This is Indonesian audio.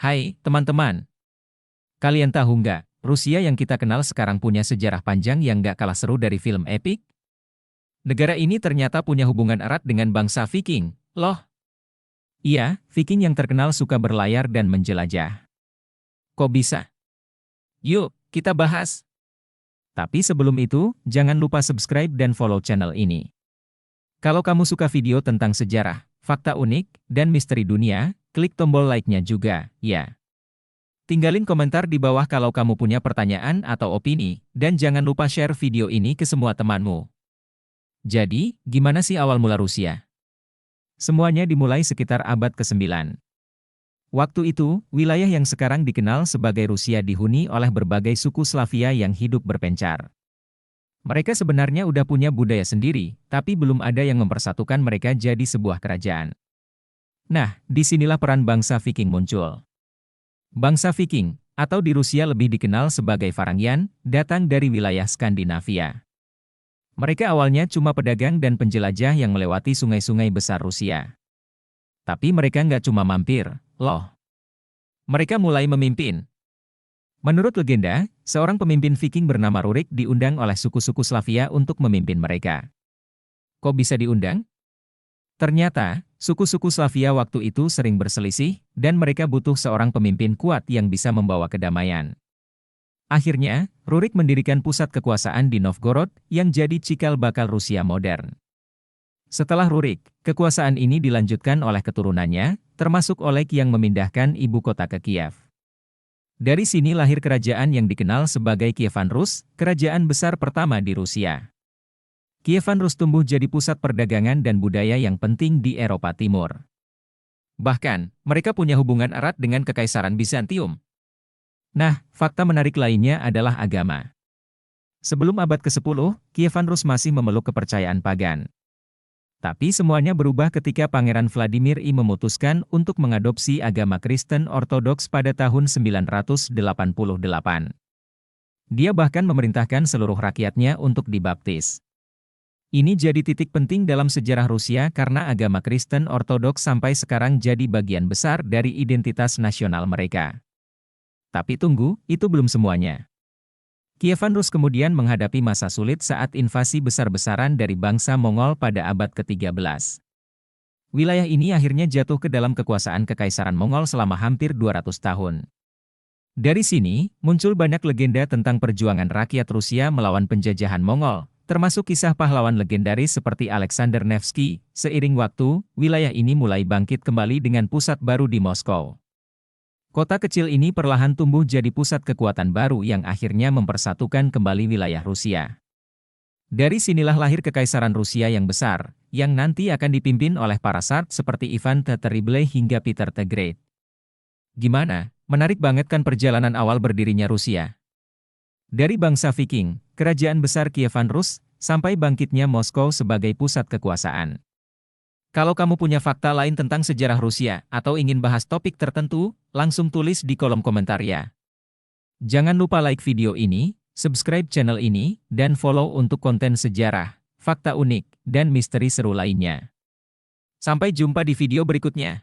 Hai, teman-teman. Kalian tahu nggak, Rusia yang kita kenal sekarang punya sejarah panjang yang nggak kalah seru dari film epik? Negara ini ternyata punya hubungan erat dengan bangsa Viking, loh. Iya, Viking yang terkenal suka berlayar dan menjelajah. Kok bisa? Yuk, kita bahas. Tapi sebelum itu, jangan lupa subscribe dan follow channel ini. Kalau kamu suka video tentang sejarah, fakta unik, dan misteri dunia, klik tombol like-nya juga, ya. Tinggalin komentar di bawah kalau kamu punya pertanyaan atau opini, dan jangan lupa share video ini ke semua temanmu. Jadi, gimana sih awal mula Rusia? Semuanya dimulai sekitar abad ke-9. Waktu itu, wilayah yang sekarang dikenal sebagai Rusia dihuni oleh berbagai suku Slavia yang hidup berpencar. Mereka sebenarnya udah punya budaya sendiri, tapi belum ada yang mempersatukan mereka jadi sebuah kerajaan. Nah, disinilah peran bangsa Viking muncul. Bangsa Viking, atau di Rusia lebih dikenal sebagai Varangian, datang dari wilayah Skandinavia. Mereka awalnya cuma pedagang dan penjelajah yang melewati sungai-sungai besar Rusia. Tapi mereka nggak cuma mampir, loh. Mereka mulai memimpin. Menurut legenda, seorang pemimpin Viking bernama Rurik diundang oleh suku-suku Slavia untuk memimpin mereka. Kok bisa diundang? Ternyata, suku-suku Slavia waktu itu sering berselisih, dan mereka butuh seorang pemimpin kuat yang bisa membawa kedamaian. Akhirnya, Rurik mendirikan pusat kekuasaan di Novgorod, yang jadi cikal bakal Rusia modern. Setelah Rurik, kekuasaan ini dilanjutkan oleh keturunannya, termasuk Oleg yang memindahkan ibu kota ke Kiev. Dari sini lahir kerajaan yang dikenal sebagai Kievan Rus, kerajaan besar pertama di Rusia. Kievan Rus tumbuh jadi pusat perdagangan dan budaya yang penting di Eropa Timur. Bahkan, mereka punya hubungan erat dengan Kekaisaran Bizantium. Nah, fakta menarik lainnya adalah agama. Sebelum abad ke-10, Kievan Rus masih memeluk kepercayaan pagan. Tapi semuanya berubah ketika Pangeran Vladimir I memutuskan untuk mengadopsi agama Kristen Ortodoks pada tahun 988. Dia bahkan memerintahkan seluruh rakyatnya untuk dibaptis. Ini jadi titik penting dalam sejarah Rusia karena agama Kristen Ortodoks sampai sekarang jadi bagian besar dari identitas nasional mereka. Tapi tunggu, itu belum semuanya. Kievan Rus kemudian menghadapi masa sulit saat invasi besar-besaran dari bangsa Mongol pada abad ke-13. Wilayah ini akhirnya jatuh ke dalam kekuasaan Kekaisaran Mongol selama hampir 200 tahun. Dari sini, muncul banyak legenda tentang perjuangan rakyat Rusia melawan penjajahan Mongol, termasuk kisah pahlawan legendaris seperti Alexander Nevsky. Seiring waktu, wilayah ini mulai bangkit kembali dengan pusat baru di Moskow. Kota kecil ini perlahan tumbuh jadi pusat kekuatan baru yang akhirnya mempersatukan kembali wilayah Rusia. Dari sinilah lahir Kekaisaran Rusia yang besar, yang nanti akan dipimpin oleh para tsar seperti Ivan the Terrible hingga Peter the Great. Gimana? Menarik banget kan perjalanan awal berdirinya Rusia? Dari bangsa Viking, kerajaan besar Kievan Rus, sampai bangkitnya Moskow sebagai pusat kekuasaan. Kalau kamu punya fakta lain tentang sejarah Rusia atau ingin bahas topik tertentu, langsung tulis di kolom komentar ya. Jangan lupa like video ini, subscribe channel ini, dan follow untuk konten sejarah, fakta unik, dan misteri seru lainnya. Sampai jumpa di video berikutnya.